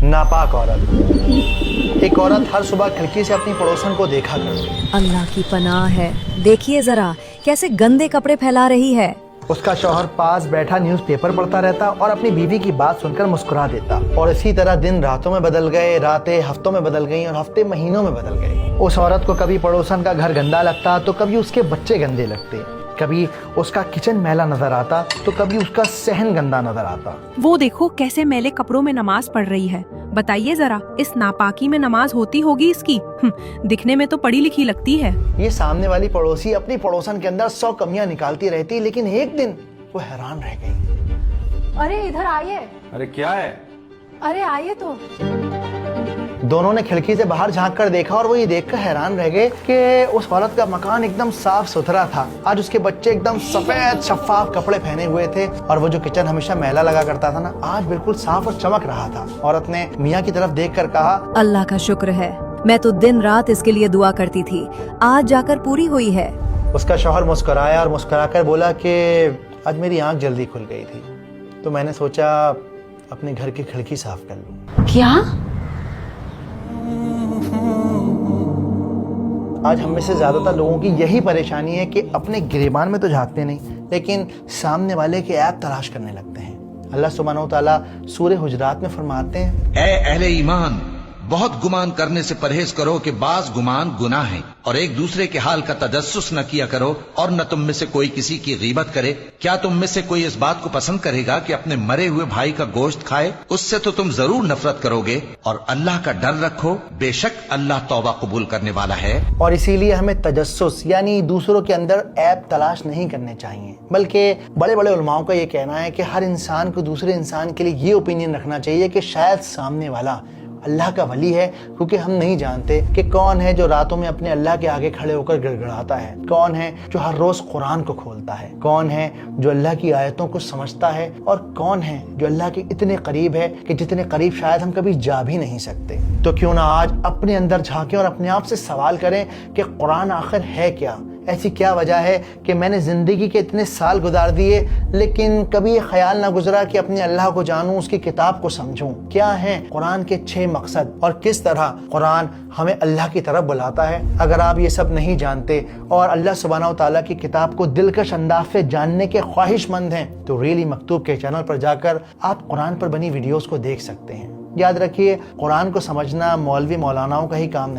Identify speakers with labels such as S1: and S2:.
S1: नापाक औरत। एक औरत हर सुबह खिड़की से अपनी पड़ोसन को देखा करती।
S2: अल्लाह की पनाह है, देखिए जरा कैसे गंदे कपड़े फैला रही है।
S1: उसका शौहर पास बैठा न्यूज़पेपर पढ़ता रहता और अपनी बीवी की बात सुनकर मुस्कुरा देता। और इसी तरह दिन रातों में बदल गए, रातें हफ्तों में बदल गईं और हफ्ते महीनों में बदल गए। उस औरत को कभी पड़ोसन का घर गंदा लगता तो कभी उसके बच्चे गंदे लगते, कभी उसका किचन मैला नजर आता तो कभी उसका सहन गंदा नजर आता।
S3: वो देखो कैसे मैले कपड़ों में नमाज पढ़ रही है। बताइए जरा, इस नापाकी में नमाज होती होगी इसकी? दिखने में तो पढ़ी लिखी लगती है।
S1: ये सामने वाली पड़ोसी अपनी पड़ोसन के अंदर 100 कमियां निकालती रहती, लेकिन एक दिन वो हैरान रह गई।
S4: अरे इधर आइए।
S5: अरे क्या है?
S4: अरे आइए तो।
S1: दोनों ने खिड़की से बाहर झांक कर देखा और वो ये देखकर हैरान रह गए कि उस औरत का मकान एकदम साफ सुथरा था। आज उसके बच्चे एकदम सफेद शफाफ कपड़े पहने हुए थे और वो जो किचन हमेशा मैला लगा करता था ना, आज बिल्कुल साफ और चमक रहा था। औरत ने मियाँ की तरफ देखकर कहा,
S2: अल्लाह का शुक्र है, मैं तो दिन रात इसके लिए दुआ करती थी, आज जाकर पूरी हुई है।
S1: उसका शौहर मुस्कुराया और मुस्कुराकर बोला कि आज मेरी आंख जल्दी खुल गई थी तो मैंने सोचा अपने घर की खिड़की साफ कर लूं।
S4: क्या?
S1: आज हम में से ज्यादातर लोगों की यही परेशानी है कि अपने गिरेबान में तो झांकते नहीं, लेकिन सामने वाले के ऐप तलाश करने लगते हैं। अल्लाह सुब्हानहू तआला सूरह हुजरात में फरमाते हैं,
S6: ऐ अहले ईमान, बहुत गुमान करने से परहेज करो कि बाज गुमान गुनाह है, और एक दूसरे के हाल का तजस्सुस न किया करो, और न तुम में से कोई किसी की गीबत करे। क्या तुम में से कोई इस बात को पसंद करेगा कि अपने मरे हुए भाई का गोश्त खाए? उससे तो तुम जरूर नफरत करोगे, और अल्लाह का डर रखो, बेशक अल्लाह तौबा कबूल करने वाला है।
S1: और इसीलिए हमें तजस्सुस यानी दूसरों के अंदर ऐप तलाश नहीं करने चाहिए, बल्कि बड़े बड़े उलमाओं का ये कहना है कि हर इंसान को दूसरे इंसान के लिए ये ओपिनियन रखना चाहिए कि शायद सामने वाला अल्लाह का वली है, क्योंकि हम नहीं जानते कि कौन है जो रातों में अपने अल्लाह के आगे खड़े होकर गिड़गिड़ाता है, कौन है जो हर रोज कुरान को खोलता है, कौन है जो अल्लाह की आयतों को समझता है, और कौन है जो अल्लाह के इतने करीब है कि जितने करीब शायद हम कभी जा भी नहीं सकते। तो क्यों ना आज अपने अंदर झांकें और अपने आप से सवाल करें कि कुरान आखिर है क्या? ऐसी क्या वजह है कि मैंने ज़िंदगी के इतने साल गुजार दिए लेकिन कभी ये ख्याल ना गुजरा कि अपने अल्लाह को जानूं, उसकी किताब को समझूं। क्या है कुरान के 6 मकसद और किस तरह कुरान हमें अल्लाह की तरफ बुलाता है? अगर आप ये सब नहीं जानते और अल्लाह सुब्हानहू तआला की किताब को दिलकश अंदाज से जानने के ख्वाहिशमंद हैं तो रियली मकतूब के चैनल पर जाकर आप कुरान पर बनी वीडियोस को देख सकते हैं। याद रखिए, कुरान को समझना मौलवी मौलानाओं का ही काम नहीं।